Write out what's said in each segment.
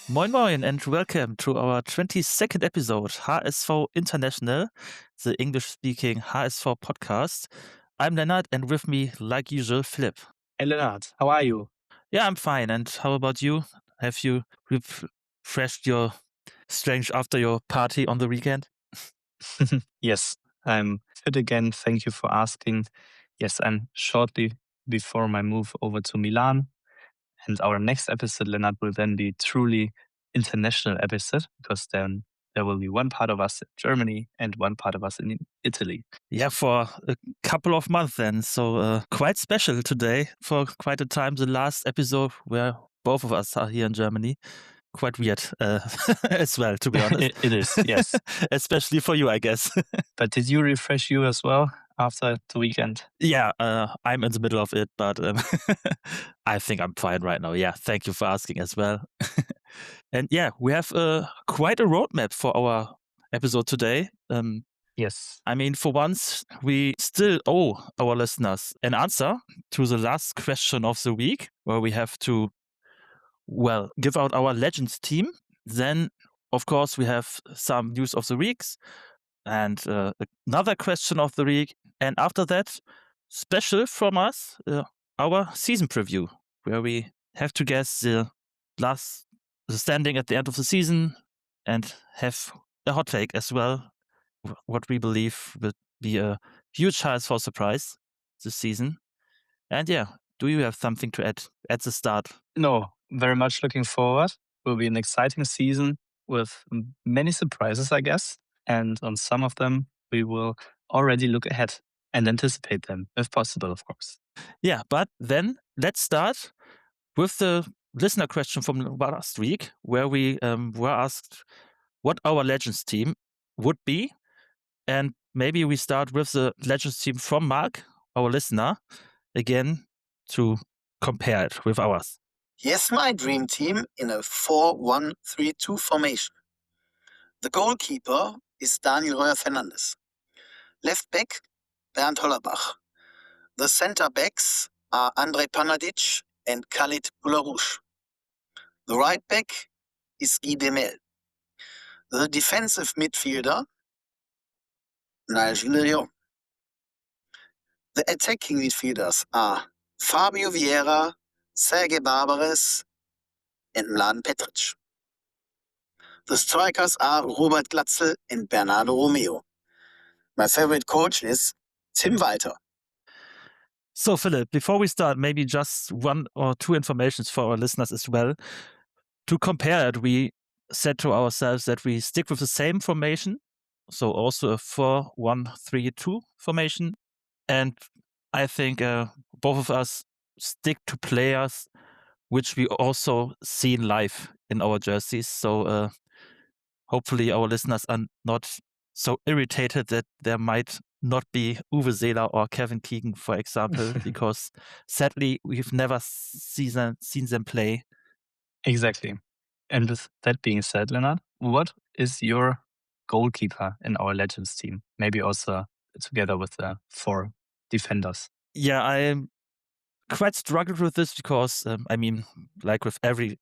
Moin Moin and welcome to our 22nd episode, HSV International, the English-speaking HSV podcast. I'm Lennart and with me, like usual, Philipp. Hey Lennart, how are you? Yeah, I'm fine. And how about you? Have you refreshed your strength after your party on the weekend? Yes, I'm fit again. Thank you for asking. Yes, I'm shortly before my move over to Milan. And our next episode, Lennart, will then be truly international episode because then there will be one part of us in Germany and one part of us in Italy. Yeah, for a couple of months then. So quite special today for quite a time. The last episode where both of us are here in Germany. Quite weird as well, to be honest. It is, yes. Especially for you, I guess. But did you refresh you as well after the weekend? Yeah, I'm in the middle of it, but I think I'm fine right now. Yeah, thank you for asking as well. And yeah, we have quite a roadmap for our episode today. Yes. I mean, for once, we still owe our listeners an answer to the last question of the week, where we have to give out our Legends team. Then, of course, we have some news of the weeks and another question of the week. And after that, special from us, our season preview, where we have to guess the standing at the end of the season and have a hot take as well, what we believe will be a huge HSV surprise this season. And yeah, do you have something to add at the start? No, very much looking forward. Will be an exciting season with many surprises, I guess. And on some of them, we will already look ahead and anticipate them, if possible, of course. Yeah, but then let's start with the listener question from last week, where we were asked what our Legends team would be. And maybe we start with the Legends team from Mark, our listener, again, to compare it with ours. Here's my dream team in a 4-1-3-2 formation. The goalkeeper is Daniel Reuer-Fernandes. Left back, Bernd Hollerbach. The center backs are Andrej Panadic and Khalid Boularouche. The right back is Guy Demel. The defensive midfielder, Nigel Lyon. The attacking midfielders are Fabio Vieira, Sergej Barbares, and Mladen Petric. The strikers are Robert Glatzel and Bernardo Romeo. My favorite coach is Tim Walter. So, Philipp, before we start, maybe just one or two informations for our listeners as well. To compare it, we said to ourselves that we stick with the same formation, so also a 4-1-3-2 formation. And I think both of us stick to players which we also seen live in our jerseys. So hopefully our listeners are not so irritated that there might not be Uwe Seeler or Kevin Keegan, for example, because sadly we've never seen them play. Exactly. And with that being said, Lennart, what is your goalkeeper in our Legends team? Maybe also together with the 4 defenders. Yeah, I quite struggled with this because, like with every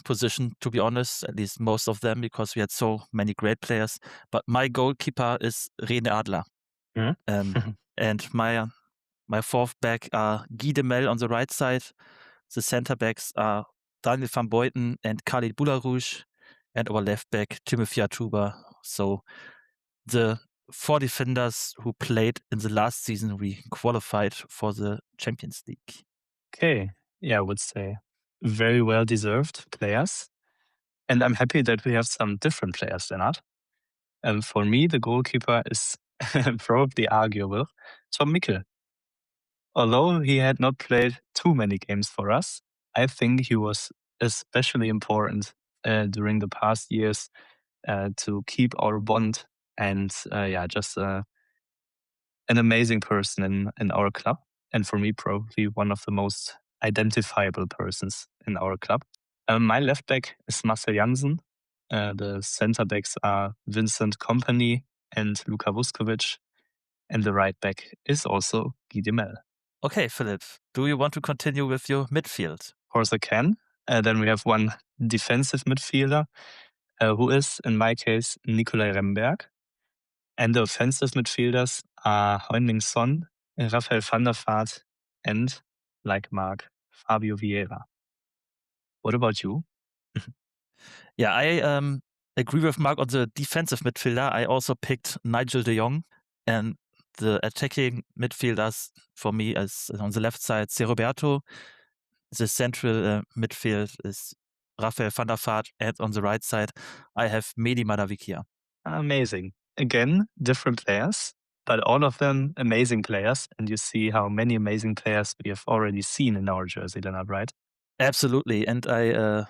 position, to be honest, at least most of them, because we had so many great players. But my goalkeeper is Rene Adler. And my fourth back are Guy Demel on the right side. The center backs are Daniel van Buiten and Khalid Boularouche, and our left back, Timothy Atuba. So the 4 defenders who played in the last season, we qualified for the Champions League. Okay. Yeah, I would say very well deserved players. And I'm happy that we have some different players, Lennart. And for me, the goalkeeper is probably arguable, Tom Mikkel. Although he had not played too many games for us, I think he was especially important during the past years to keep our bond and just an amazing person in our club. And for me, probably one of the most identifiable persons in our club. My left back is Marcel Jansen. The center backs are Vincent Kompany and Luka Vuskovic. And the right back is also Guy Demel. Okay, Philipp, do you want to continue with your midfield? Of course I can. Then we have one defensive midfielder, who is, in my case, Nicolai Remberg. And the offensive midfielders are Heung-min Son, Raphael van der Vaart, and, like Mark, Fabio Vieira. What about you? Yeah, I agree with Mark on the defensive midfielder. I also picked Nigel de Jong, and the attacking midfielders for me is on the left side, Roberto. The central midfield is Raphael van der Vaart, and on the right side, I have Mehdi Madavikia. Amazing. Again, different players, but all of them amazing players. And you see how many amazing players we have already seen in our jersey, Lennart, right? Absolutely. And I,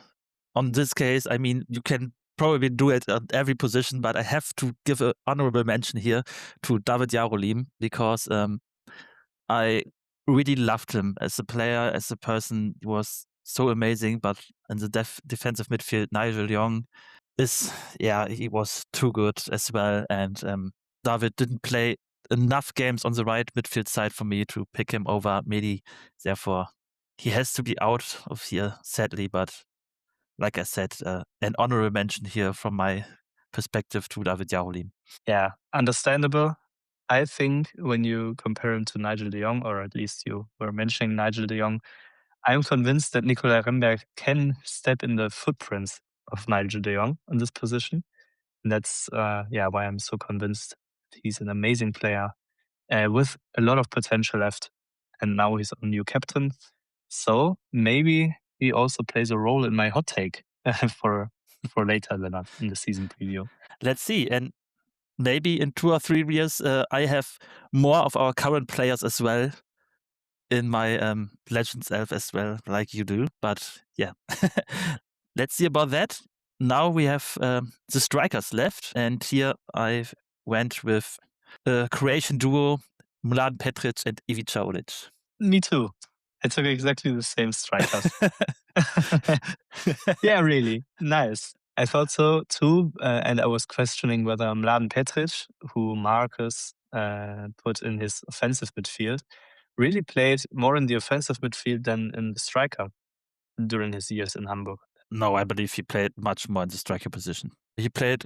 on this case, I mean, you can probably do it at every position, but I have to give an honorable mention here to David Jarolim because I really loved him as a player, as a person. He was so amazing, but in the defensive midfield, Nigel Young he was too good as well. And David didn't play enough games on the right midfield side for me to pick him over Mehdi. Therefore, he has to be out of here, sadly. But like I said, an honorable mention here from my perspective to David Jarolim. Yeah, understandable. I think when you compare him to Nigel de Jong, or at least you were mentioning Nigel de Jong, I'm convinced that Nicolai Remberg can step in the footprints of Nigel de Jong in this position. And that's why I'm so convinced he's an amazing player with a lot of potential left. And now he's our new captain. So maybe he also plays a role in my hot take for later, Lennart, in the season preview. Let's see. And maybe in 2 or 3 years, I have more of our current players as well in my Legends Elf as well, like you do. But yeah, let's see about that. Now we have the strikers left. And here I went with a Croatian duo, Mladen Petric and Ivica Olic. Me too. I took exactly the same strikers. Yeah, really. Nice. I thought so too. And I was questioning whether Mladen Petric, who Marcus put in his offensive midfield, really played more in the offensive midfield than in the striker during his years in Hamburg. No, I believe he played much more in the striker position. He played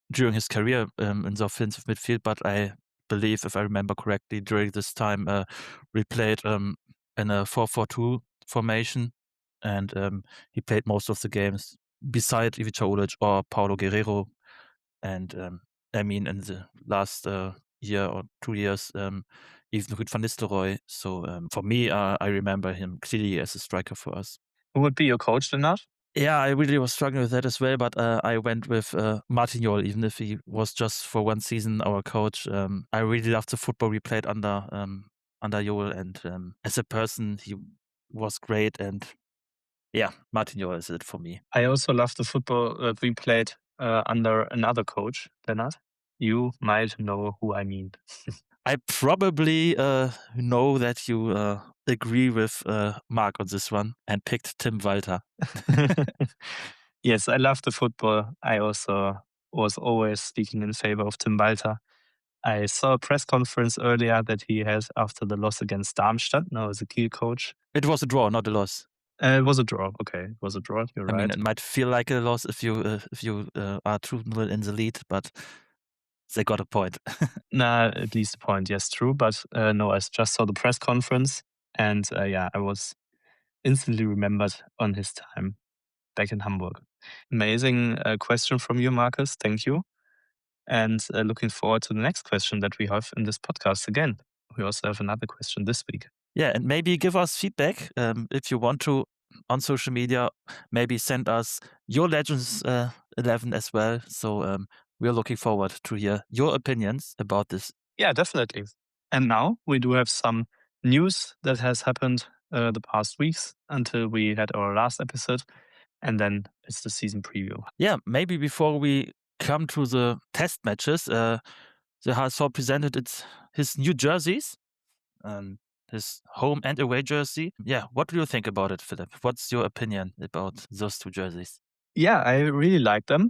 during his career in the offensive midfield, but I believe, if I remember correctly, during this time we played in a 4-4-2 formation, and he played most of the games beside Ivica Olic or Paulo Guerrero. And I mean, in the last year or 2 years, even Ruud van Nistelrooy. So for me, I remember him clearly as a striker for us. Who would be your coach, Lennart? Yeah, I really was struggling with that as well, but I went with Martin Jol, even if he was just for one season our coach. I really loved the football we played under Jol, and as a person, he was great. And yeah, Martin Jol is it for me. I also love the football we played under another coach, Lennart. You might know who I mean. I probably know that you agree with Mark on this one and picked Tim Walter. Yes, I love the football. I also was always speaking in favor of Tim Walter. I saw a press conference earlier that he had after the loss against Darmstadt, now as a Kiel coach. It was a draw, not a loss. It was a draw. Okay, it was a draw. You're right. I mean, it might feel like a loss if you are 2-0 in the lead, but they got a point. Nah, at least a point. Yes, true. But no, I just saw the press conference, and I was instantly remembered on his time back in Hamburg. Amazing question from you, Marcus. Thank you. And looking forward to the next question that we have in this podcast again. We also have another question this week. Yeah, and maybe give us feedback if you want to on social media. Maybe send us your Legends 11 as well. So we're looking forward to hear your opinions about this. Yeah, definitely. And now we do have some news that has happened the past weeks until we had our last episode. And then it's the season preview. Yeah, maybe before we come to the test matches, the HSV presented his new jerseys, his home and away jersey. Yeah, what do you think about it, Philipp? What's your opinion about those two jerseys? Yeah, I really like them.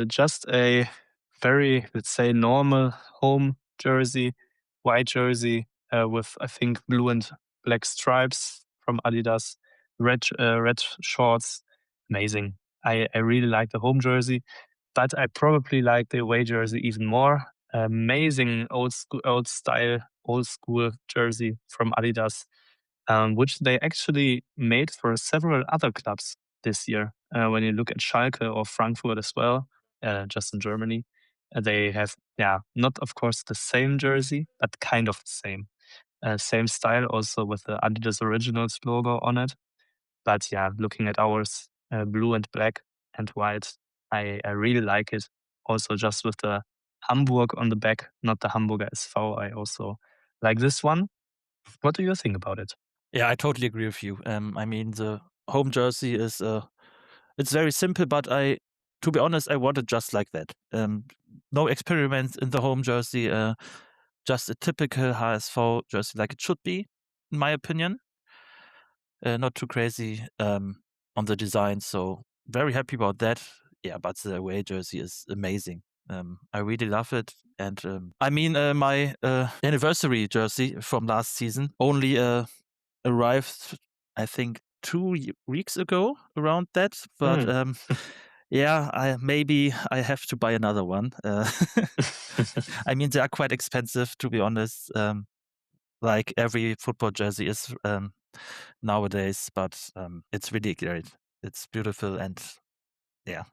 Just a very, let's say, normal home jersey, white jersey, with, I think, blue and black stripes from Adidas, red shorts. Amazing. I really like the home jersey, but I probably like the away jersey even more. Amazing old school jersey from Adidas, which they actually made for several other clubs this year. When you look at Schalke or Frankfurt as well, just in Germany, they have, not of course the same jersey, but kind of the same. Same style, also with the Adidas Originals logo on it. But yeah, looking at ours, blue and black and white, I really like it. Also, just with the Hamburg on the back, not the Hamburger SV. I also like this one. What do you think about it? Yeah, I totally agree with you. I mean, the home jersey is it's very simple, but to be honest, I want it just like that. No experiments in the home jersey. Just a typical HSV jersey, like it should be, in my opinion. Not too crazy on the design, so very happy about that. Yeah, but the away jersey is amazing. I really love it, and I mean, my anniversary jersey from last season only arrived, I think, 2 weeks ago, around that. But yeah, maybe I have to buy another one. I mean, they are quite expensive, to be honest. Like every football jersey is nowadays, but it's really great. It's beautiful, and yeah,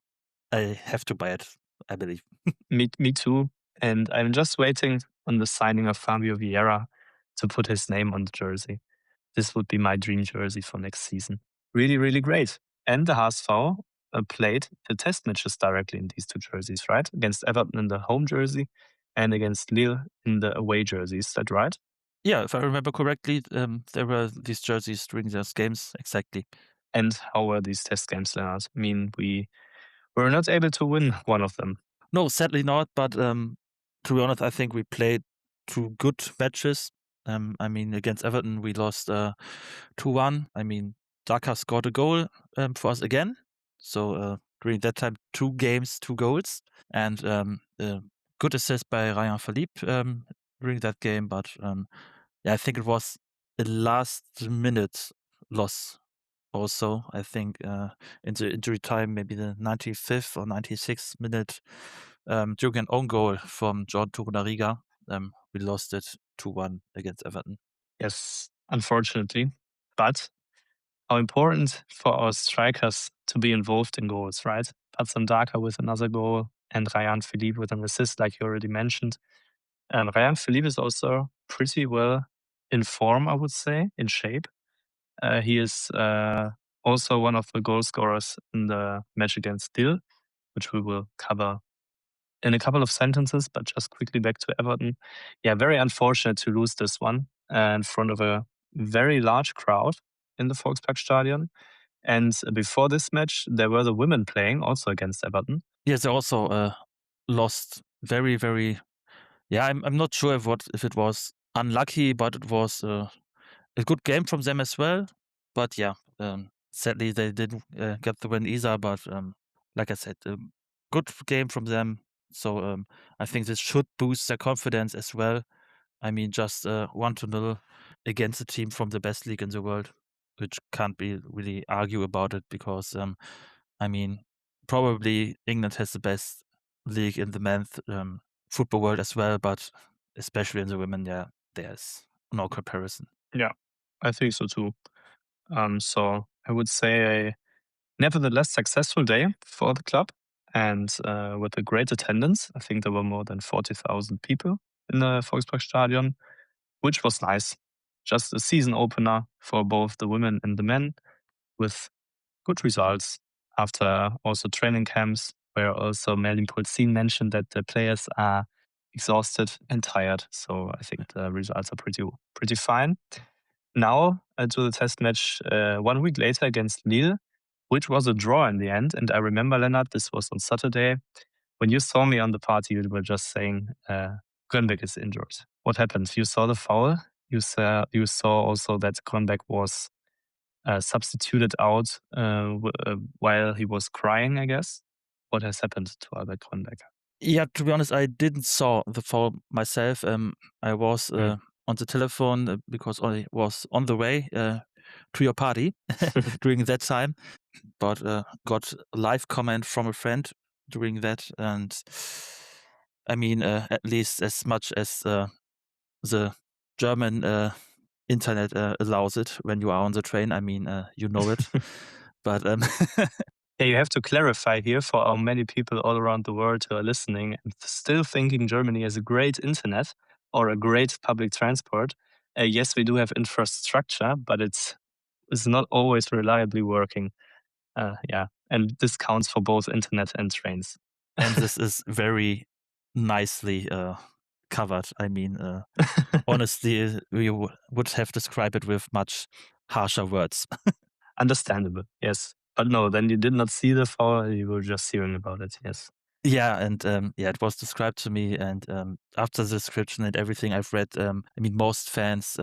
I have to buy it, I believe. Me too. And I'm just waiting on the signing of Fabio Vieira to put his name on the jersey. This would be my dream jersey for next season. Really, really great. And the HSV played the test matches directly in these two jerseys, right? Against Everton in the home jersey and against Lille in the away jersey. Is that right? Yeah, if I remember correctly, there were these jerseys during those games, exactly. And how were these test games, Lennart? I mean, we were not able to win one of them. No, sadly not. But to be honest, I think we played 2 good matches. I mean, against Everton, we lost 2-1. I mean, Daka scored a goal for us again. So during that time, 2 games, 2 goals. And good assist by Lennart and Philipp during that game. But yeah, I think it was a last-minute loss also. I think in the injury time, maybe the 95th or 96th minute, during an own goal from John Torunariga, we lost it 2-1 against Everton. Yes, unfortunately. But how important for our strikers to be involved in goals, right? Patson Daka with another goal and Ryan Philippe with an assist, like you already mentioned. Ryan Philippe is also pretty well in form, I would say, in shape. He is also one of the goal scorers in the match against Lille, which we will cover in a couple of sentences, but just quickly back to Everton. Yeah, very unfortunate to lose this one in front of a very large crowd in the Volksparkstadion. And before this match, there were the women playing also against Everton. Yes, they also lost very, very. Yeah, I'm not sure if it was unlucky, but it was a good game from them as well. But yeah, sadly they didn't get the win either. But like I said, good game from them. So I think this should boost their confidence as well. I mean, just 1-0 against a team from the best league in the world, which can't be really argue about it because, I mean, probably England has the best league in the men's football world as well, but especially in the women, yeah, there's no comparison. Yeah, I think so too. So I would say a nevertheless successful day for the club and with a great attendance. I think there were more than 40,000 people in the Volksparkstadion, which was nice. Just a season opener for both the women and the men with good results after also training camps where also Merlin Polzin mentioned that the players are exhausted and tired. So I think the results are pretty fine. Now to the test match 1 week later against Lille, which was a draw in the end. And I remember, Lennart, this was on Saturday. When you saw me on the party, you were just saying Grönbeck is injured. What happened? You saw the foul. You saw also that Grönbeck was substituted out while he was crying, I guess. What has happened to Albert Grönbeck? Yeah, to be honest, I didn't saw the foul myself. I was on the telephone because I was on the way to your party during that time, but got a live comment from a friend during that, and I mean, at least as much as the German internet allows it when you are on the train. I mean, you know it, but Yeah, you have to clarify here for how many people all around the world who are listening and still thinking Germany has a great internet or a great public transport. Yes, we do have infrastructure, but it's not always reliably working. Yeah, and this counts for both internet and trains. and this is very nicely covered. I mean, honestly, we would have described it with much harsher words. Understandable, yes. But no, then you did not see the fall, you were just hearing about it, yes. Yeah, and it was described to me, and after the description and everything I've read, I mean, most fans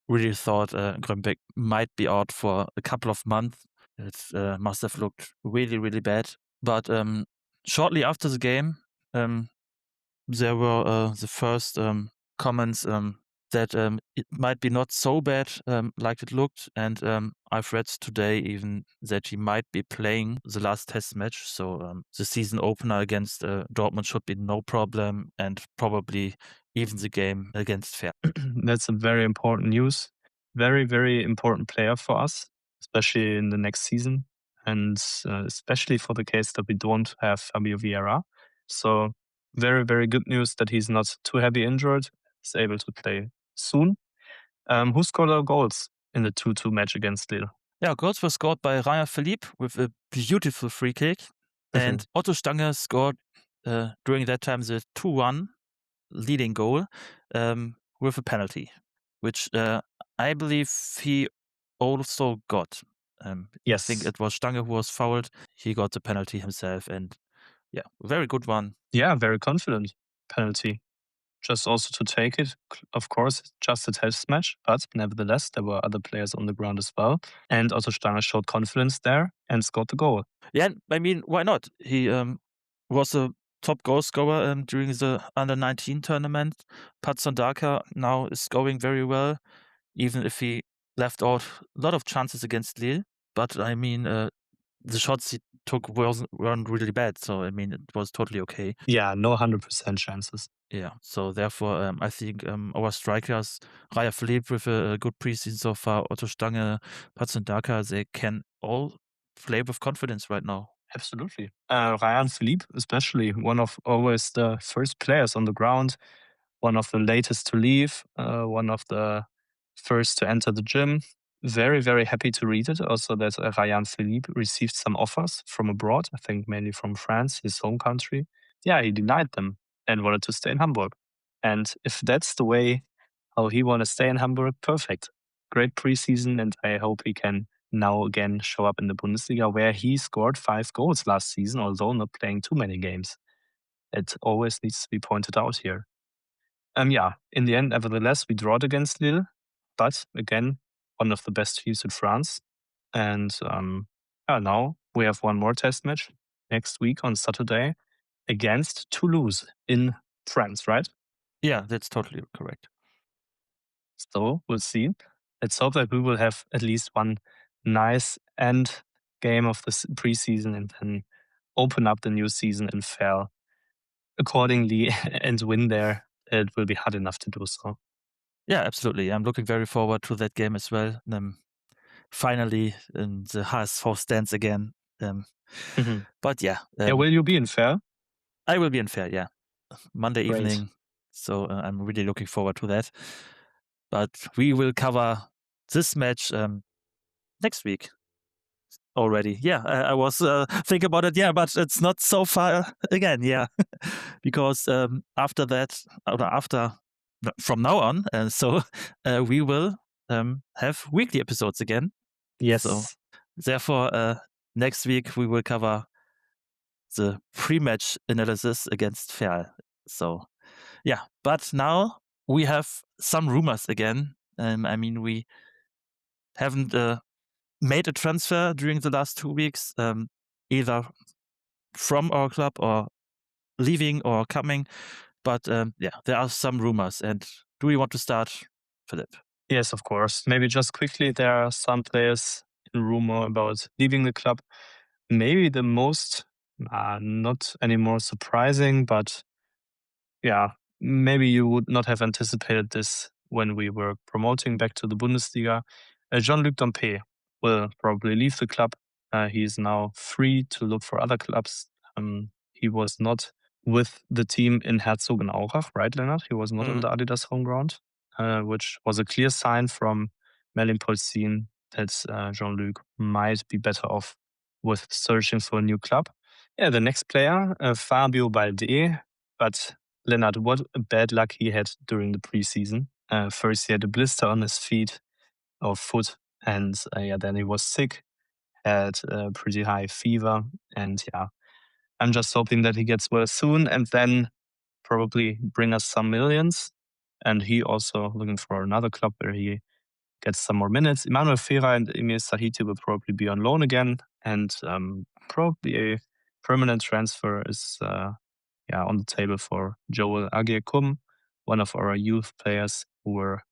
really thought Grönbeck might be out for a couple of months. It must have looked really, really bad. But shortly after the game, there were the first comments that it might be not so bad like it looked. And I've read today even that he might be playing the last test match. So the season opener against Dortmund should be no problem, and probably even the game against Fair. That's a very important news. Very, very important player for us, especially in the next season. And especially for the case that we don't have Fabio Vieira. So very, very good news that he's not too heavy injured. He's able to play soon. Who scored our goals in the 2-2 match against Lille? Yeah, goals were scored by Lennart and Philipp with a beautiful free kick. And Otto Stange scored during that time the 2-1 leading goal with a penalty, which I believe he also got. Yes. I think it was Stange who was fouled. He got the penalty himself, and yeah, very good one. Yeah, very confident penalty. Just also to take it, of course, it's just a test match, but nevertheless, there were other players on the ground as well. And Otto Stange showed confidence there and scored the goal. Yeah, I mean, why not? He was a top goal scorer during the under-19 tournament. Patson Daka now is going very well, even if he left out a lot of chances against Lille. But I mean, the shots he took weren't really bad. So, I mean, it was totally okay. Yeah, no 100% chances. Yeah, so therefore, I think our strikers, Raya Philipp with a good preseason so far, Otto Stange, Patson Daka, they can all play with confidence right now. Absolutely. Ryan Philipp, especially one of always the first players on the ground, one of the latest to leave, one of the first to enter the gym. Very, very happy to read it. Also, that Ryan Philipp received some offers from abroad, I think mainly from France, his home country. Yeah, he denied them and wanted to stay in Hamburg. And if that's the way how he want to stay in Hamburg, perfect. Great preseason, and I hope he can now again show up in the Bundesliga, where he scored 5 goals last season, although not playing too many games. It always needs to be pointed out here. Yeah, in the end, nevertheless, we drawed against Lille, but again, one of the best teams in France. And now we have one more test match next week on Saturday against Toulouse in France, right? Yeah, that's totally correct. So we'll see. Let's hope that we will have at least one nice end game of the preseason and then open up the new season and fail accordingly and win there. It will be hard enough to do so. Yeah, absolutely. I'm looking very forward to that game as well. Finally, the HSV stands again. But yeah. Will you be in Fair? I will be in Fair, yeah. Monday Great. evening. So I'm really looking forward to that. But we will cover this match next week already. Yeah, I was thinking about it. Yeah, but it's not so far again. Yeah, because after that, from now on, so we will have weekly episodes again. Yes. So therefore, next week we will cover the pre-match analysis against Ferl. So yeah, but now we have some rumors again. I mean, we haven't made a transfer during the last 2 weeks, either from our club or leaving or coming. But yeah, there are some rumors. And do you want to start, Philipp? Yes, of course. Maybe just quickly, there are some players in rumor about leaving the club. Maybe the most, not anymore surprising, but yeah, maybe you would not have anticipated this when we were promoting back to the Bundesliga. Jean-Luc Dompé will probably leave the club. He is now free to look for other clubs. He was not with the team in Herzogenaurach, right, Lennart? He was not on the Adidas home ground, which was a clear sign from Merlin Polsin that Jean-Luc might be better off with searching for a new club. Yeah, the next player, Fabio Balde, but Lennart, what a bad luck he had during the preseason. First, he had a blister on his feet or foot, and then he was sick, had a pretty high fever, and I'm just hoping that he gets well soon, and then probably bring us some millions. And he also looking for another club where he gets some more minutes. Emmanuel Vieira and Emil Sahiti will probably be on loan again, and probably a permanent transfer is on the table for Joel Agyekum, one of our youth players who were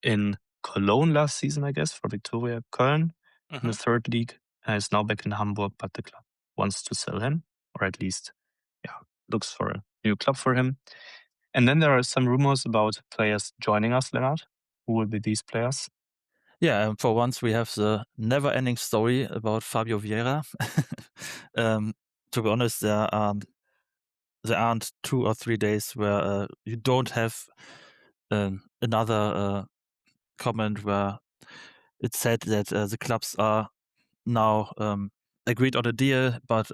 in Cologne last season, I guess, for Viktoria Köln in the third league. Is now back in Hamburg, but the club wants to sell him, or at least, looks for a new club for him. And then there are some rumors about players joining us, Lennart. Who will be these players? Yeah, for once we have the never-ending story about Fabio Vieira. To be honest, there aren't 2 or 3 days where you don't have another comment where it's said that the clubs are now agreed on a deal, but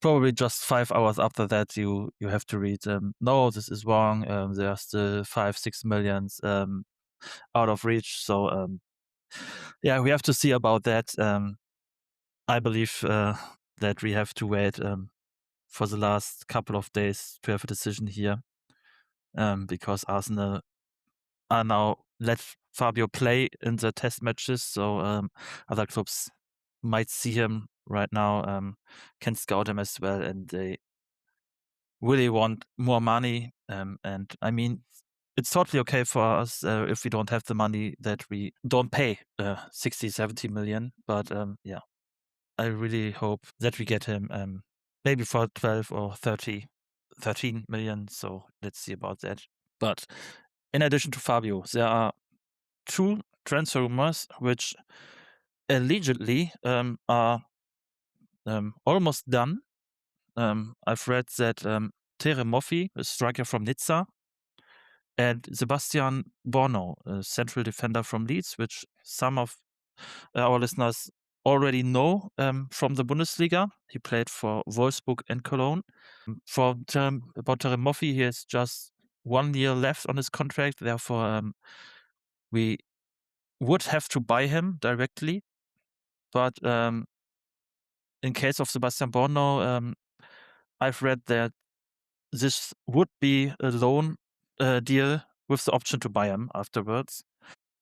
probably just 5 hours after that you have to read, no, this is wrong. There are still 5-6 millions out of reach. So we have to see about that. I believe that we have to wait for the last couple of days to have a decision here, because Arsenal are now let Fabio play in the test matches, so other clubs might see him right now, can scout him as well, and they really want more money. And I mean, it's totally okay for us if we don't have the money that we don't pay 60-70 million. But I really hope that we get him maybe for 12 or 13 million. So let's see about that. But in addition to Fabio, there are 2 transfer rumors which allegedly are almost done. I've read that Tere Moffi, a striker from Nizza, and Sebastian Bornauw, a central defender from Leeds, which some of our listeners already know from the Bundesliga. He played for Wolfsburg and Cologne. About Tere Moffi, he has just 1 year left on his contract. Therefore, we would have to buy him directly. But in case of Sebastian Bornauw, I've read that this would be a loan deal with the option to buy him afterwards.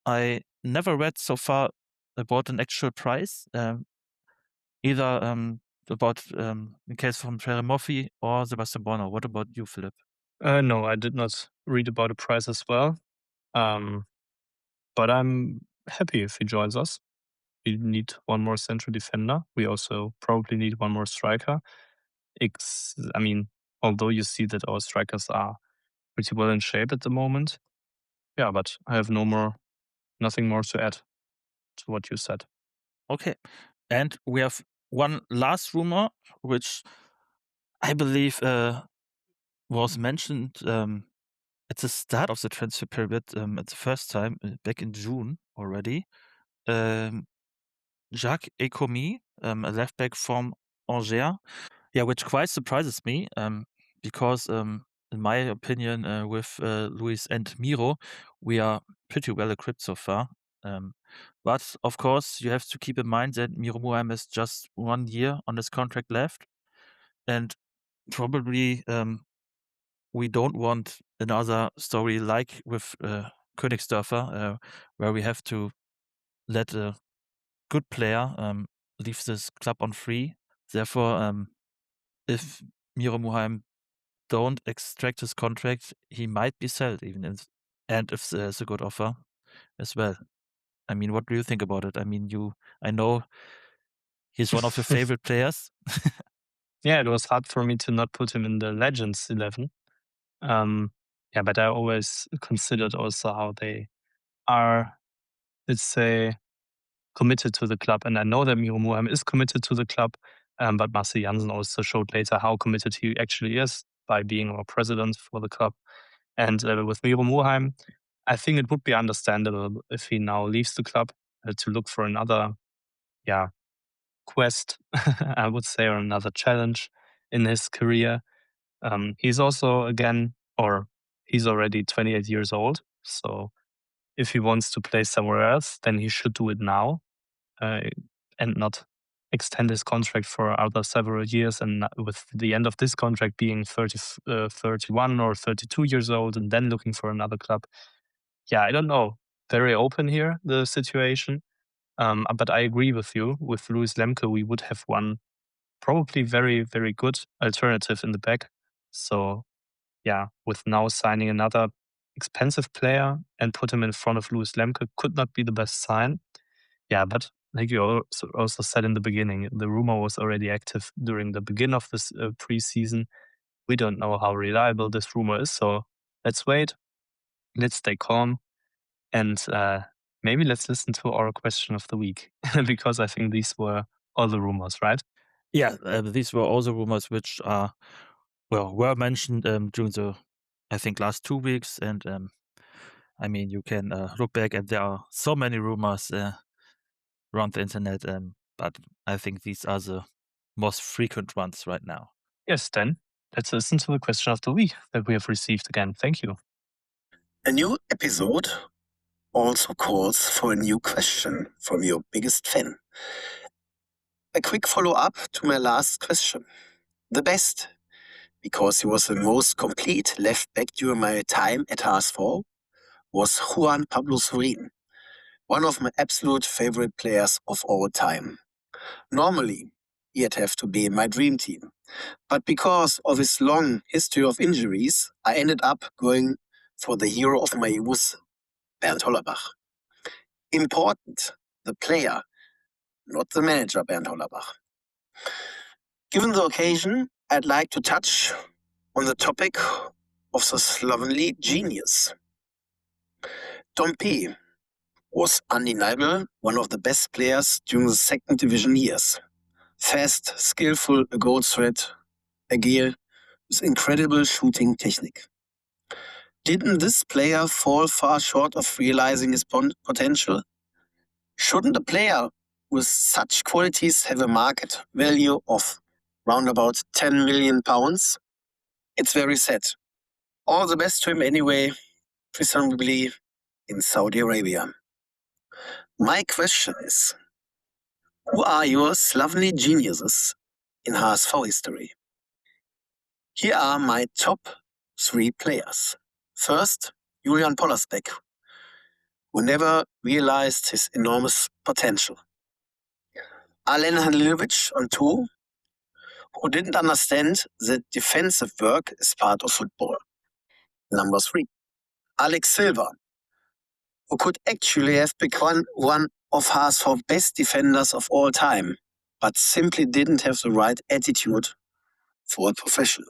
I never read so far about an actual price, either about in case from Tere Moffi or Sebastian Bornauw. What about you, Philipp? No, I did not read about the price as well. But I'm happy if he joins us. We need one more central defender. We also probably need one more striker. Although you see that our strikers are pretty well in shape at the moment. Yeah, but I have nothing more to add to what you said. Okay. And we have one last rumor, which I believe was mentioned at the start of the transfer period, at the first time, back in June already. Jacques Ecomi, a left back from Angers. Yeah, which quite surprises me, because in my opinion, with Luis and Miro, we are pretty well equipped so far. But of course, you have to keep in mind that Miro Muheim has just 1 year on his contract left, and probably we don't want another story like with Königsdörfer, where we have to let a good player leave this club on free. Therefore, if Miro Muheim don't extract his contract, he might be sold even, and if there's a good offer as well. I mean, what do you think about it? I mean, I know he's one of your favorite players. Yeah, it was hard for me to not put him in the Legends 11. Yeah, but I always considered also how they are, let's say, committed to the club. And I know that Miro Muheim is committed to the club, but Marcel Jansen also showed later how committed he actually is by being our president for the club. And with Miro Muheim, I think it would be understandable if he now leaves the club to look for another, quest, I would say, or another challenge in his career. He's also, he's already 28 years old. So if he wants to play somewhere else, then he should do it now and not extend his contract for other several years. And with the end of this contract being 31 or 32 years old and then looking for another club. Yeah, I don't know. Very open here, the situation. But I agree with you. With Louis Lemke, we would have one probably very, very good alternative in the back. So, yeah, with now signing another expensive player and put him in front of Louis Lemke could not be the best sign. Yeah, but like you also said in the beginning, the rumor was already active during the beginning of this preseason. We don't know how reliable this rumor is. So let's wait. Let's stay calm. And maybe let's listen to our question of the week, because I think these were all the rumors, right? Yeah, these were also rumors which were mentioned during the, I think, last 2 weeks. And I mean, you can look back and there are so many rumors around the internet, but I think these are the most frequent ones right now. Yes, then let's listen to the question of the week that we have received again. Thank you. A new episode also calls for a new question from your biggest fan. A quick follow-up to my last question. The best, because he was the most complete left back during my time at HSV, was Juan Pablo Sorin, one of my absolute favorite players of all time. Normally, he'd have to be in my dream team, but because of his long history of injuries, I ended up going for the hero of my youth, Bernd Hollerbach. Important, the player, not the manager, Bernd Hollerbach. Given the occasion, I'd like to touch on the topic of the slovenly genius. Dompé was undeniable one of the best players during the second division years. Fast, skillful, a goal threat, agile, with incredible shooting technique. Didn't this player fall far short of realizing his potential? Shouldn't a player with such qualities have a market value of round about 10 million pounds? It's very sad. All the best to him anyway, presumably in Saudi Arabia. My question is, who are your slovenly geniuses in HSV history? Here are my top 3 players. First, Julian Pollersbeck, who never realized his enormous potential. Alen Halilovic on 2, who didn't understand that defensive work is part of football. Number 3, Alex Silva, who could actually have become one of HSV's best defenders of all time, but simply didn't have the right attitude for a professional.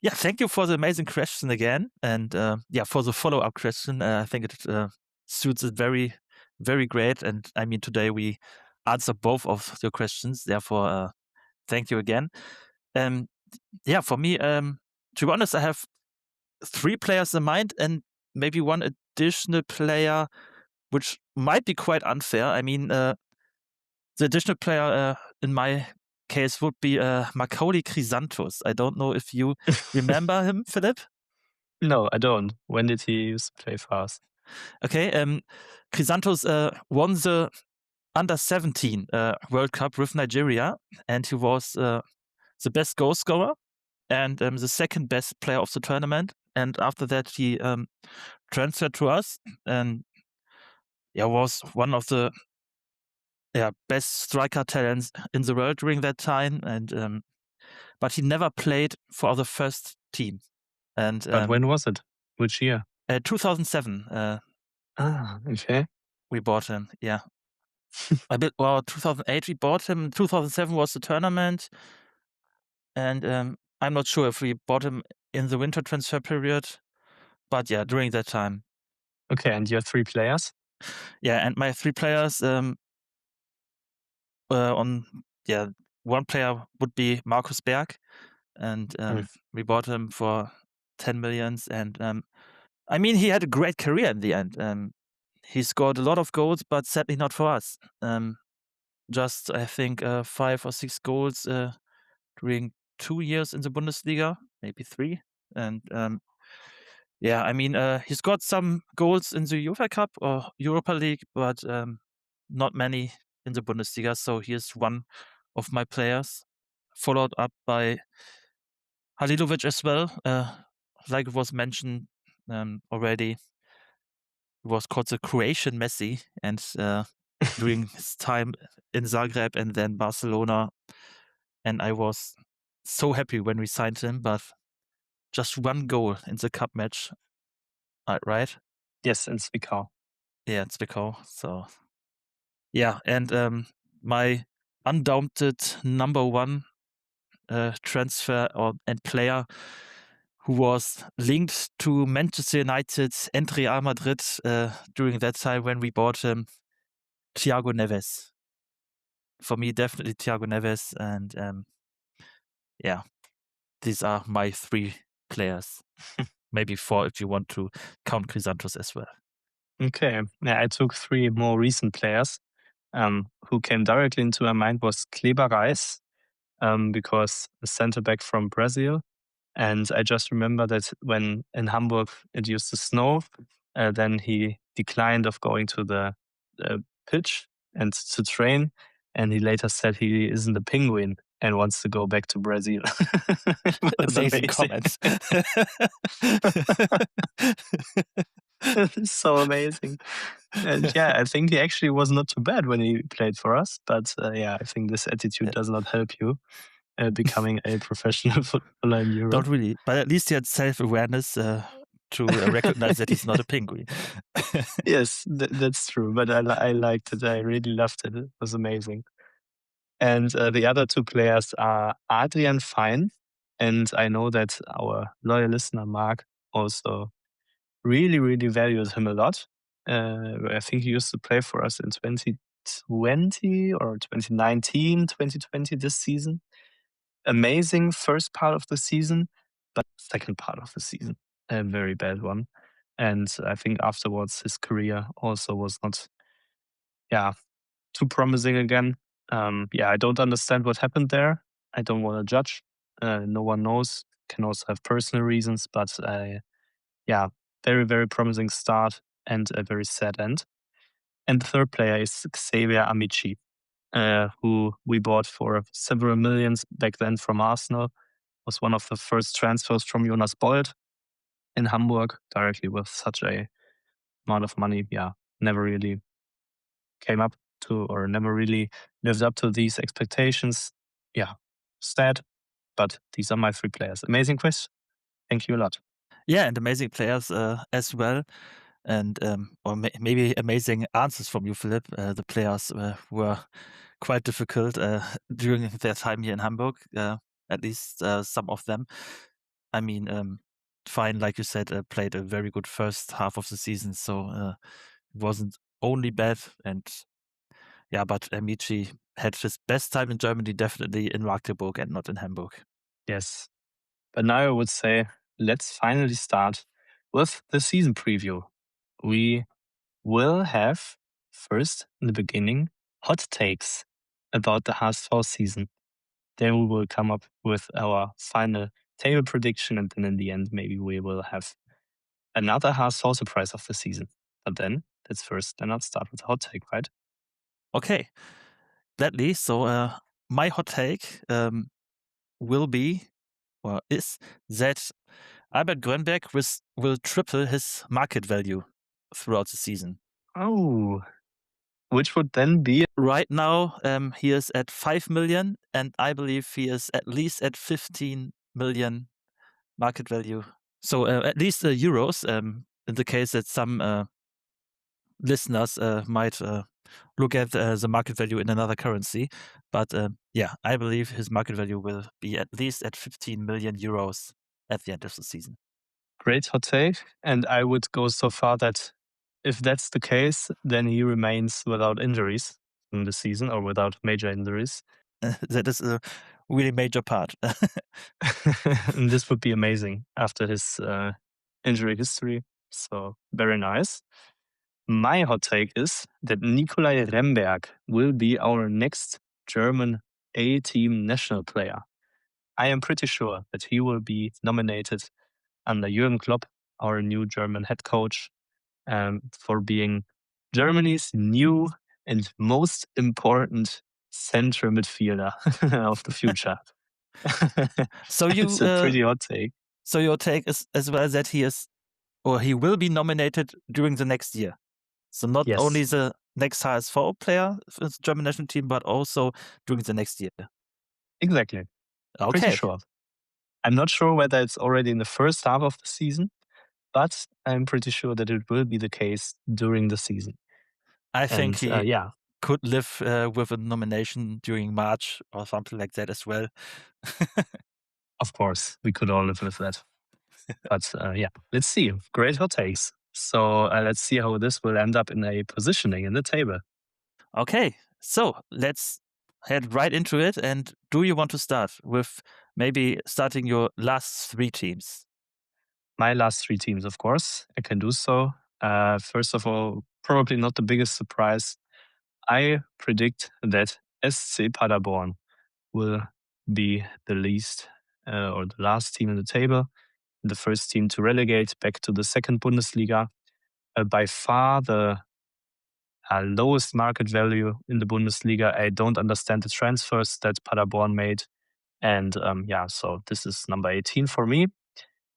Yeah, thank you for the amazing question again. And for the follow-up question, I think it suits it very, very great. And I mean, today we answer both of your questions. Therefore, thank you again. For me, to be honest, I have 3 players in mind and maybe one additional player, which might be quite unfair. I mean, the additional player in my case would be Macaulay Chrysanthos. I don't know if you remember him, Philipp? No, I don't. When did he used to play for us? Okay, Chrysanthos won the Under-17 World Cup with Nigeria, and he was the best goal scorer and the second best player of the tournament. And after that, he transferred to us and was one of the best striker talents in the world during that time. And but he never played for the first team. And But when was it? Which year? 2007, Okay. we bought him. Yeah. 2008 we bought him. 2007 was the tournament. And I'm not sure if we bought him in the winter transfer period. But yeah, during that time. Okay, and your 3 players? Yeah, and my 3 players one player would be Markus Berg, and we bought him for 10 millions. And I mean, he had a great career in the end. He scored a lot of goals, but sadly not for us. Just I think 5 or 6 goals during 2 years in the Bundesliga, maybe 3. And yeah, I mean, he scored some goals in the UEFA Cup or Europa League, but not many in the Bundesliga. So he is one of my players, followed up by Halilovic as well. Like it was mentioned already, he was called the Croatian Messi, and during his time in Zagreb and then Barcelona, and I was so happy when we signed him, but just 1 goal in the cup match, right? Yes, in Zwickau. Yeah, it's Zwickau. So yeah, and my undoubted number 1 transfer and player who was linked to Manchester United and Real Madrid during that time when we bought him, Thiago Neves. For me, definitely Thiago Neves. And yeah, these are my 3 players. Maybe 4 if you want to count Chrysanthos as well. Okay. Yeah, I took 3 more recent players. Who came directly into my mind was Kleber Reis, because the center back from Brazil. And I just remember that when in Hamburg it used to snow, then he declined of going to the pitch and to train. And he later said he isn't a penguin and wants to go back to Brazil. Amazing comments. So amazing. And yeah, I think he actually was not too bad when he played for us. But yeah, I think this attitude does not help you becoming a professional footballer in Europe. Not really, but at least he had self-awareness to recognize that he's not a penguin. Yes, that's true. But I liked it. I really loved it. It was amazing. And the other 2 players are Adrian Fein. And I know that our loyal listener, Mark, also really, really values him a lot. I think he used to play for us in 2020 or 2019, 2020, this season. Amazing first part of the season, but second part of the season, a very bad one. And I think afterwards his career also was not, too promising again. I don't understand what happened there. I don't want to judge. No one knows. Can also have personal reasons, but very, very promising start and a very sad end. And the third player is Xavier Amici, who we bought for several millions back then from Arsenal. Was one of the first transfers from Jonas Bold in Hamburg, directly with such a amount of money. Yeah, never really came up to or never really lived up to these expectations. Yeah, sad, but these are my 3 players. Amazing quiz. Thank you a lot. Yeah, and amazing players as well. And maybe amazing answers from you, Philipp. The players were quite difficult during their time here in Hamburg, at least some of them. I mean, Fine, like you said, played a very good first half of the season, so it wasn't only bad. And yeah, but Amici had his best time in Germany, definitely in Magdeburg and not in Hamburg. Yes. But now I would say let's finally start with the season preview. We will have, first, in the beginning, hot takes about the HSV season. Then we will come up with our final table prediction, and then in the end, maybe we will have another HSV surprise of the season. But then, let's first Lennart start with the hot take, right? Okay, gladly. So my hot take will be, or is, that Albert Grönbeck will triple his market value throughout the season. Oh, which would then be? Right now, he is at 5 million, and I believe he is at least at 15 million market value. So at least euros, in the case that some listeners might look at the market value in another currency. But I believe his market value will be at least at 15 million euros at the end of the season. Great hot take. And I would go so far that if that's the case, then he remains without injuries in the season or without major injuries. That is a really major part. And this would be amazing after his injury history. So very nice. My hot take is that Nikolai Remberg will be our next German A-team national player. I am pretty sure that he will be nominated under Jürgen Klopp, our new German head coach, for being Germany's new and most important central midfielder of the future. So it's a pretty hot take. So your take is as well that he will be nominated during the next year. So not only the next HSV player for the German national team, but also during the next year. Exactly. Okay. Pretty sure. I'm not sure whether it's already in the first half of the season, but I'm pretty sure that it will be the case during the season. I think he could live with a nomination during March or something like that as well. Of course, we could all live with that. But let's see. Great hot takes. So let's see how this will end up in a positioning in the table. Okay, so let's head right into it. And do you want to start with maybe starting your last three teams? My last three teams, of course. I can do so. First of all, probably not the biggest surprise. I predict that SC Paderborn will be the least or the last team in the table, the first team to relegate back to the second Bundesliga. By far the lowest market value in the Bundesliga. I don't understand the transfers that Paderborn made. And so this is number 18 for me.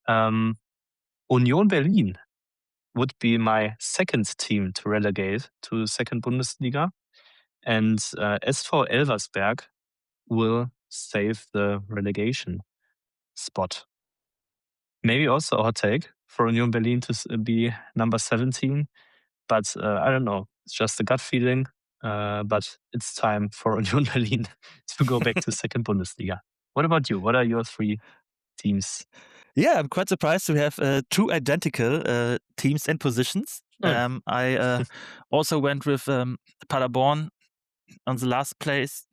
Union Berlin would be my second team to relegate to the second Bundesliga. And SV Elversberg will save the relegation spot. Maybe also a hot take for Union Berlin to be number 17. But I don't know. It's just a gut feeling. But it's time for Union Berlin to go back to second Bundesliga. What about you? What are your three teams? Yeah, I'm quite surprised to have two identical teams and positions. I also went with Paderborn on the last place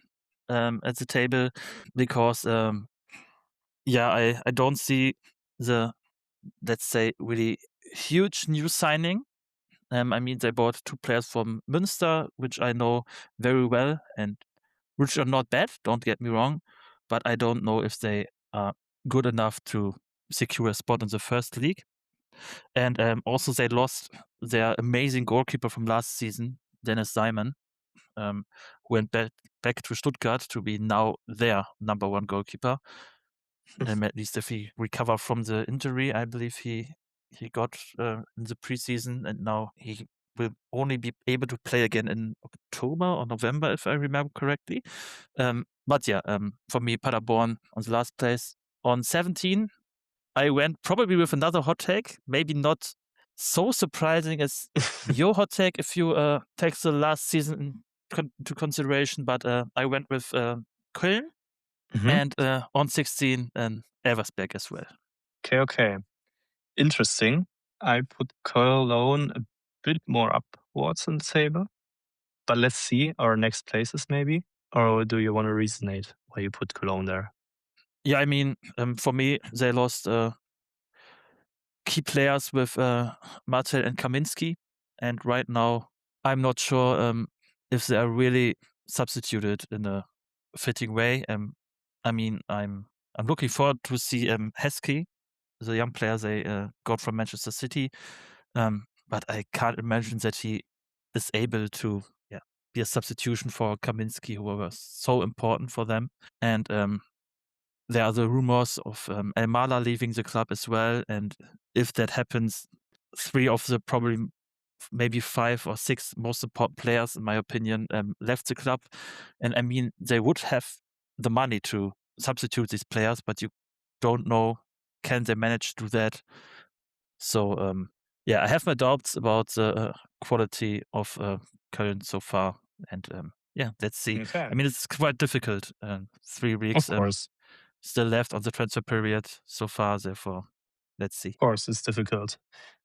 at the table because, I don't see the, let's say, really huge new signing. I mean, they bought two players from Münster, which I know very well and which are not bad, don't get me wrong, but I don't know if they are good enough to secure a spot in the first league. And also they lost their amazing goalkeeper from last season, Dennis Simon, who went back to Stuttgart to be now their number one goalkeeper. At least if he recovered from the injury, I believe he got in the preseason, and now he will only be able to play again in October or November, if I remember correctly. For me, Paderborn on the last place. On 17, I went probably with another hot take, maybe not so surprising as your hot take if you take the last season into consideration, but I went with Köln. And on 16, Elversberg as well. Okay. Interesting. I put Cologne a bit more upwards on the table. But let's see our next places maybe. Or do you want to resonate why you put Cologne there? Yeah, I mean, for me, they lost key players with Marcel and Kaminski. And right now, I'm not sure if they are really substituted in a fitting way. I mean, I'm looking forward to see Heskey, the young player they got from Manchester City. But I can't imagine that he is able to be a substitution for Kaminski, who was so important for them. And there are the rumors of Elmala leaving the club as well. And if that happens, three of the probably maybe 5 or 6 most important players, in my opinion, left the club. And I mean, they would have the money to substitute these players, but you don't know, can they manage to do that? So, yeah, I have my doubts about the quality of Köln so far. And yeah, let's see. Okay. I mean, it's quite difficult. 3 weeks Of course. still left on the transfer period so far. Therefore, let's see. Of course, it's difficult.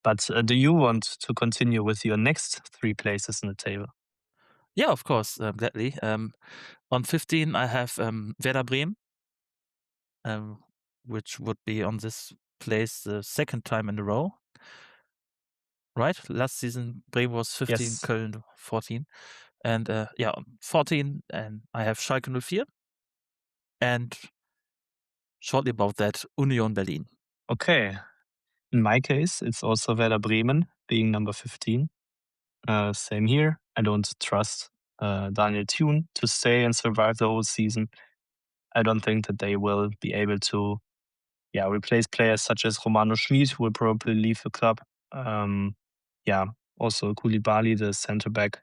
But do you want to continue with your next 3 places in the table? Yeah, of course, gladly. On 15, I have Werder Bremen, which would be on this place the second time in a row. Right? Last season, Bremen was 15, Yes. Köln 14. And yeah, on 14, and I have Schalke 04. And shortly about that, Union Berlin. Okay. In my case, it's also Werder Bremen being number 15. Same here. I don't trust Daniel Thune to stay and survive the whole season. I don't think that they will be able to replace players such as Romano Schmid, who will probably leave the club. Also Koulibaly, the center back.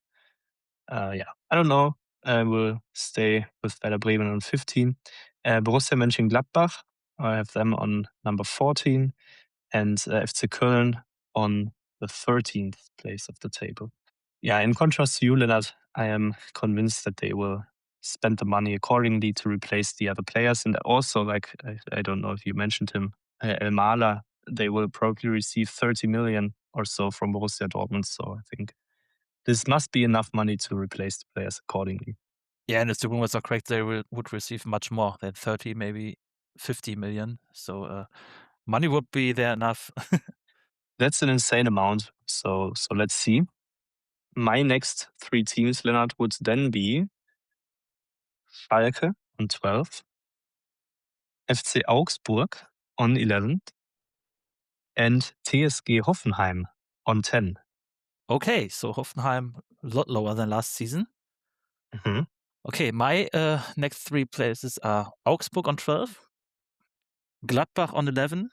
I don't know. I will stay with Werder Bremen on 15. Borussia Mönchengladbach, I have them on number 14. And FC Köln on the 13th place of the table. Yeah, in contrast to you, Lennart, I am convinced that they will spend the money accordingly to replace the other players. And also, like, I don't know if you mentioned him, El Mala, they will probably receive 30 million or so from Borussia Dortmund. So I think this must be enough money to replace the players accordingly. Yeah, and if the rumors are correct, they would receive much more than 30, maybe 50 million. So money would be there enough. That's an insane amount. So let's see. My next 3 teams, Lennart, would then be Schalke on 12, FC Augsburg on 11, and TSG Hoffenheim on 10. Okay, so Hoffenheim a lot lower than last season. Mhm. Okay, my next 3 places are Augsburg on 12, Gladbach on 11,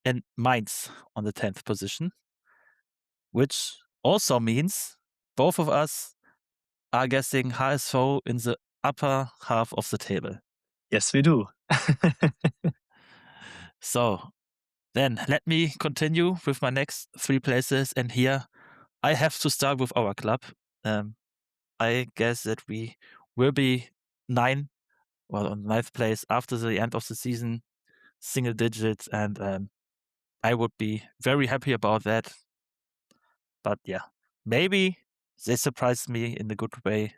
and Mainz on the 10th position, which also means both of us are guessing HSV in the upper half of the table. Yes, we do. So then let me continue with my next 3 places. And here I have to start with our club. I guess that we will be on 9th place after the end of the season, single digits. And I would be very happy about that. But yeah, maybe they surprised me in a good way.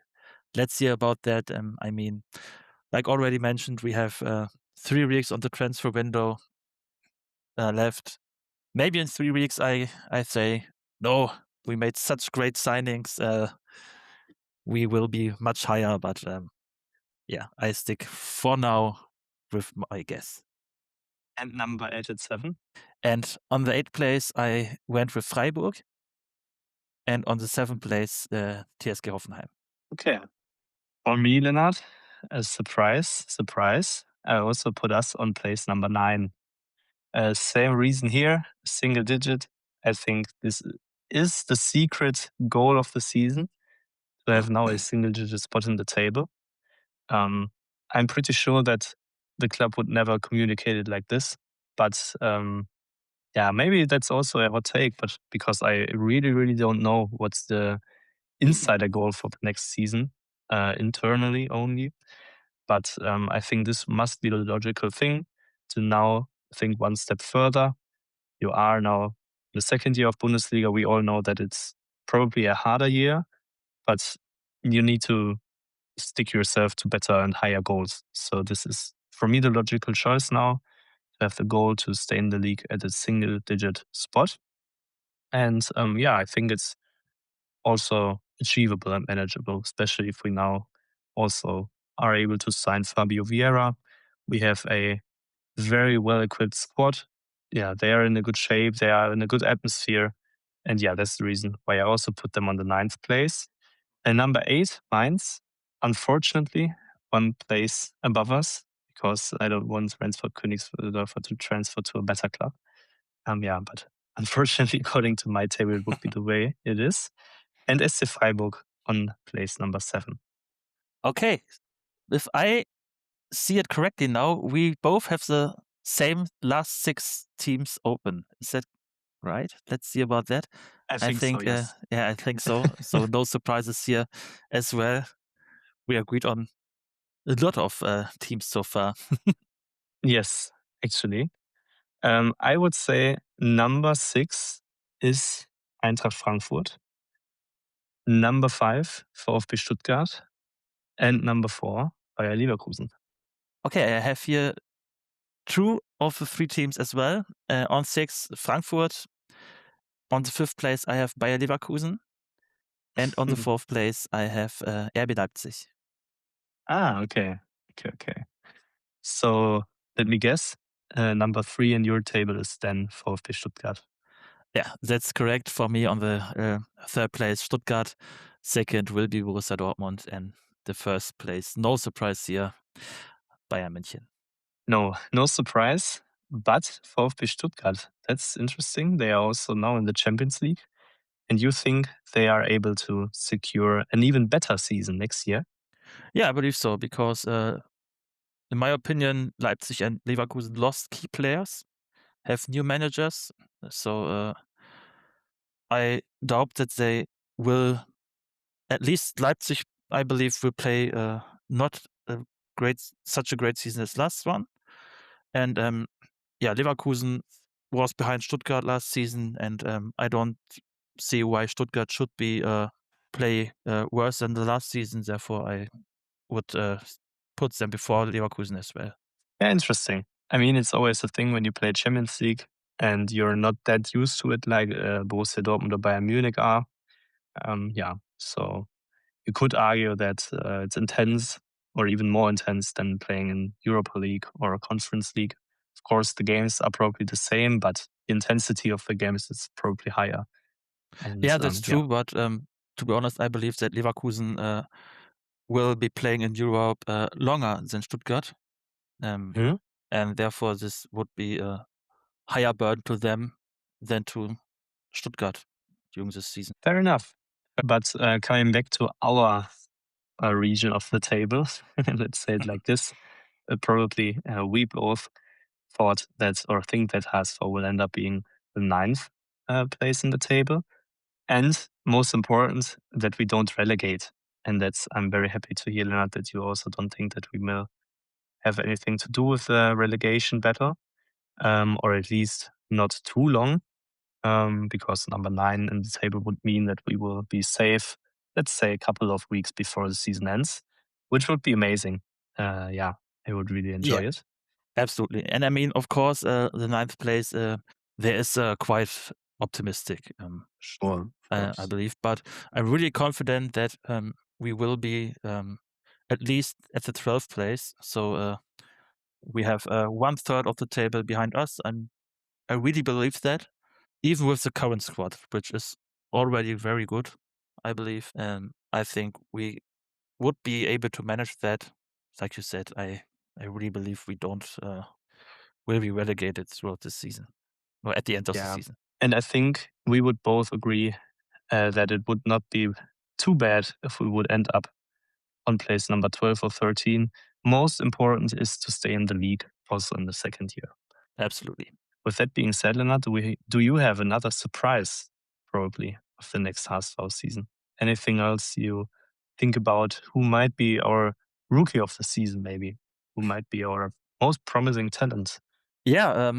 Let's hear about that. I mean, like already mentioned, we have 3 weeks on the transfer window left. Maybe in 3 weeks, I say, no, we made such great signings. We will be much higher. But yeah, I stick for now with my guess. And number 8 at 7? And on the 8th place, I went with Freiburg. And on the 7th place, TSG Hoffenheim. Okay. For me, Lennart, a surprise, I also put us on place number 9. Same reason here, single digit. I think this is the secret goal of the season, to have now a single digit spot in the table. I'm pretty sure that the club would never communicate it like this. But maybe that's also a hot take, but because I really, really don't know what's the insider goal for the next season, internally only. But I think this must be the logical thing to now think one step further. You are now in the second year of Bundesliga. We all know that it's probably a harder year, but you need to stick yourself to better and higher goals. So this is, for me, the logical choice now, to have the goal to stay in the league at a single digit spot. And I think it's also achievable and manageable, especially if we now also are able to sign Fabio Vieira. We have a very well-equipped squad. Yeah, they are in a good shape. They are in a good atmosphere. And that's the reason why I also put them on the 9th place. And number 8, Mainz, unfortunately, 1 place above us, because I don't want transfer Königsdörfer to transfer to a better club. But unfortunately, according to my table, it would be the way it is. And SC Freiburg on place number 7. Okay. If I see it correctly now, we both have the same last 6 teams open. Is that right? Let's see about that. I think so, yes. I think so. So no surprises here as well. We agreed on a lot of teams so far. Yes, actually. I would say number 6 is Eintracht Frankfurt. Number 5, VfB Stuttgart. And number 4, Bayer Leverkusen. Okay, I have here 2 of the 3 teams as well. On 6, Frankfurt. On the 5th place, I have Bayer Leverkusen. And on the 4th place, I have RB Leipzig. Okay. So let me guess. Number 3 in your table is then VfB Stuttgart. Yeah, that's correct for me. On the 3rd place, Stuttgart. 2nd will be Borussia Dortmund. And the 1st place, no surprise here, Bayern München. No surprise. But VfB Stuttgart, that's interesting. They are also now in the Champions League. And you think they are able to secure an even better season next year? Yeah, I believe so, because in my opinion, Leipzig and Leverkusen lost key players, have new managers. So I doubt that they will, at least Leipzig, I believe, will play not such a great season as last one. And Leverkusen was behind Stuttgart last season, and I don't see why Stuttgart should be play worse than the last season. Therefore, I would put them before Leverkusen as well. Yeah, interesting. I mean, it's always a thing when you play Champions League and you're not that used to it like Borussia Dortmund or Bayern Munich are. So you could argue that it's intense or even more intense than playing in Europa League or a Conference League. Of course, the games are probably the same, but the intensity of the games is probably higher. And, yeah, that's true. But to be honest, I believe that Leverkusen will be playing in Europe longer than Stuttgart. And therefore, this would be a higher burden to them than to Stuttgart during this season. Fair enough. But coming back to our region of the table, let's say it like this, probably we both thought that or think that HSV will end up being the 9th place in the table. And most important, that we don't relegate. And I'm very happy to hear, Lennart, that you also don't think that we will have anything to do with the relegation battle, or at least not too long, because number 9 in the table would mean that we will be safe, let's say, a couple of weeks before the season ends, which would be amazing. I would really enjoy it. Absolutely. And I mean, of course, the 9th place, there is quite optimistic. Sure. I believe, but I'm really confident that we will be at least at the 12th place. So we have 1/3 of the table behind us. I really believe that, even with the current squad, which is already very good, I believe. I think we would be able to manage that. Like you said, I really believe we don't will be relegated throughout this season or at the end of the season. And I think we would both agree that it would not be too bad if we would end up on place number 12 or 13. Most important is to stay in the league also in the second year. Absolutely. With that being said, Lennart, do you have another surprise probably of the next HSV season? Anything else you think about? Who might be our rookie of the season, maybe? Who might be our most promising talent? Yeah,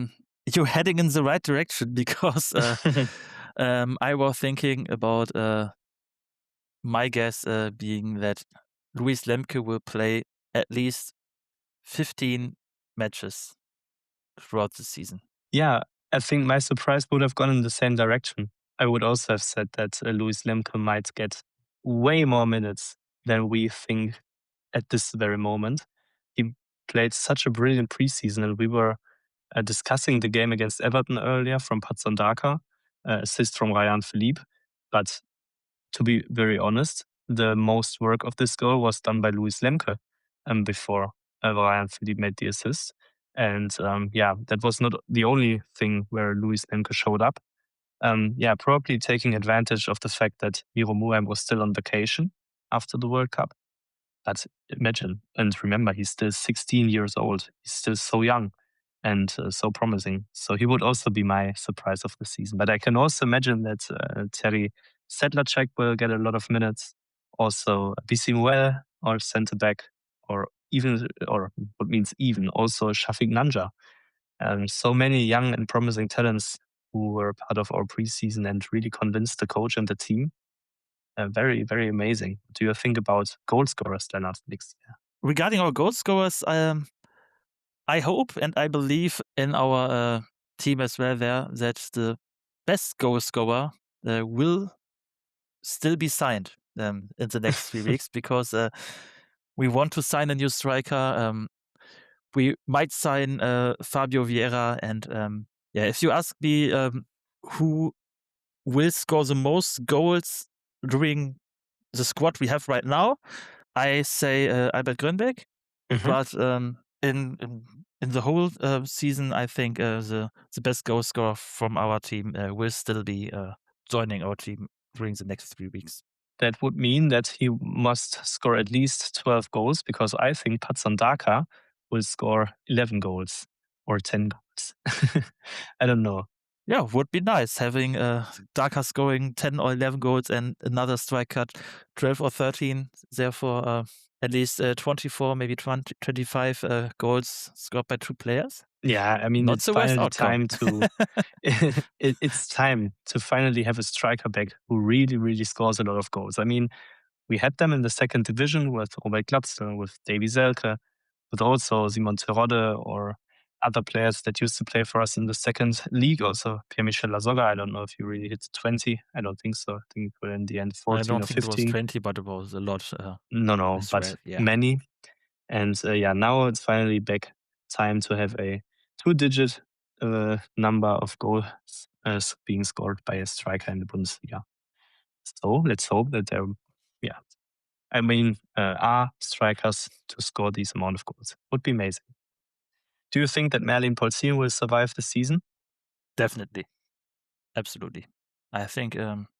you're heading in the right direction because I was thinking about my guess being that Luis Lemke will play at least 15 matches throughout the season. Yeah, I think my surprise would have gone in the same direction. I would also have said that Luis Lemke might get way more minutes than we think at this very moment. He played such a brilliant preseason, and we were discussing the game against Everton earlier from Patson Daka, assist from Lennart and Philipp. But to be very honest, the most work of this goal was done by Luis Lemke before Lennart and Philipp made the assist. And that was not the only thing where Luis Lemke showed up. Probably taking advantage of the fact that Miro Muheim was still on vacation after the World Cup. But imagine, and remember, he's still 16 years old. He's still so young. and so promising. So he would also be my surprise of the season. But I can also imagine that Terry Sedlacek will get a lot of minutes. Also, Bisimwell or centre back, or what means even, also Shafiq Nanja. So many young and promising talents who were part of our preseason and really convinced the coach and the team. Very, very amazing. What do you think about goal scorers, Lennart, next year? Regarding our goal scorers, I hope and I believe in our team as well there that the best goal scorer will still be signed in the next 3 weeks, because we want to sign a new striker. We might sign Fabio Vieira, and if you ask me who will score the most goals during the squad we have right now, I say Albert Grönbeck. But in the whole season, I think the best goal scorer from our team will still be joining our team during the next 3 weeks. That would mean that he must score at least 12 goals, because I think Patson Daka will score 11 goals or 10 goals. I don't know. Yeah, would be nice having Daka scoring 10 or 11 goals and another striker 12 or 13. Therefore, at least 24, maybe 25 goals scored by 2 players. Yeah, I mean, Not it's the worst finally outcome. time to it's time to finally have a striker back who really, really scores a lot of goals. I mean, we had them in the second division with Robert Glatzel, with Davy Selke, but also Simon Terodde or other players that used to play for us in the second league. Also, Pierre-Michel Lasogga, I don't know if he really hit 20. I don't think so. I think it was in the end 14 I don't or think 15. it was 20, but it was a lot. No, but many. And now it's finally back time to have a 2-digit number of goals being scored by a striker in the Bundesliga. So let's hope that there, are strikers to score these amount of goals. Would be amazing. Do you think that Merlin Polsin will survive the season? Definitely. Absolutely. I think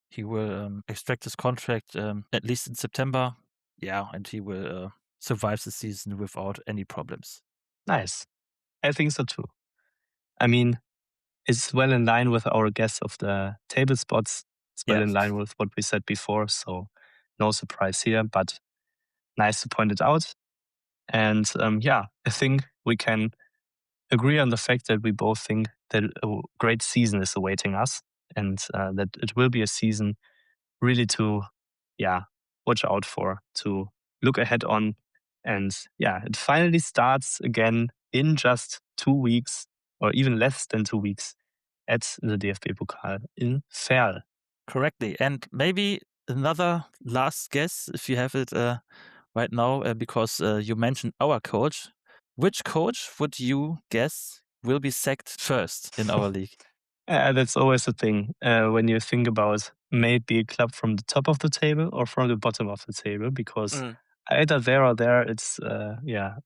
he will extract his contract at least in September. Yeah, and he will survive the season without any problems. Nice. I think so too. I mean, it's well in line with our guess of the table spots. It's well in line with what we said before, so no surprise here, but nice to point it out. And I think we can agree on the fact that we both think that a great season is awaiting us, and that it will be a season really to, watch out for, to look ahead on. And it finally starts again in just 2 weeks, or even less than 2 weeks, at the DFB Pokal in Verl. Correctly. And maybe another last guess, if you have it right now, because you mentioned our coach. Which coach would you guess will be sacked first in our league? That's always the thing when you think about maybe a club from the top of the table or from the bottom of the table, because either there or there, it's a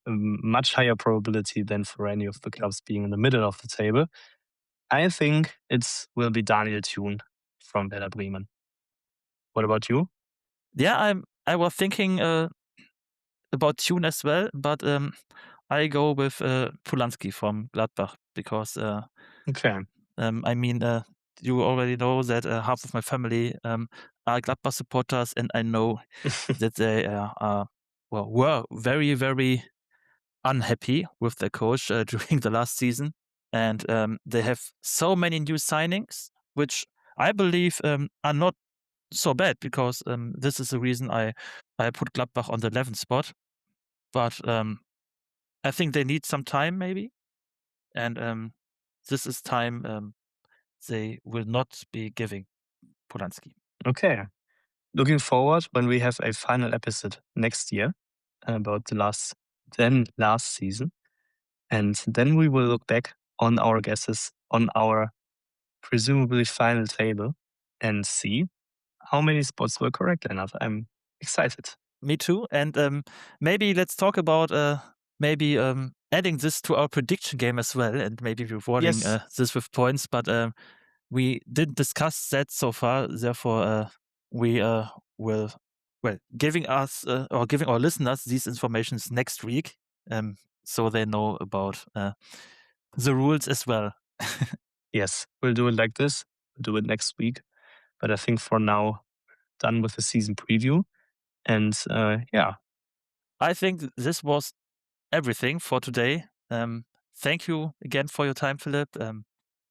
much higher probability than for any of the clubs being in the middle of the table. I think it will be Daniel Thune from Werder Bremen. What about you? Yeah, I was thinking about Thune as well, but I go with Polanski from Gladbach, because I mean, you already know that half of my family are Gladbach supporters, and I know that they were very, very unhappy with their coach during the last season. And they have so many new signings, which I believe are not so bad, because this is the reason I put Gladbach on the 11th spot. But I think they need some time, maybe. And this is time they will not be giving Polanski. Okay. Looking forward when we have a final episode next year about the last season. And then we will look back on our guesses on our presumably final table and see how many spots were correct, Lennart. I'm excited. Me too. And maybe let's talk about maybe adding this to our prediction game as well, and maybe rewarding this with points. But we didn't discuss that so far. Therefore, we will giving us or giving our listeners these informations next week, so they know about the rules as well. Yes, we'll do it like this. We'll do it next week. But I think for now, done with the season preview. And yeah. I think this was everything for today. Thank you again for your time, Philipp.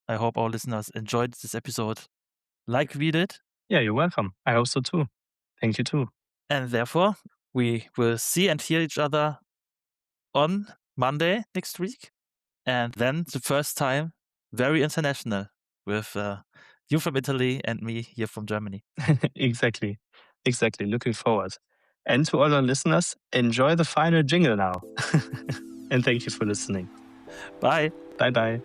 I hope our listeners enjoyed this episode like we did. Yeah, you're welcome. I hope so too. Thank you too. And therefore, we will see and hear each other on Monday next week. And then the first time, very international, with you from Italy and me here from Germany. Exactly. Looking forward. And to all our listeners, enjoy the final jingle now. And thank you for listening. Bye. Bye-bye.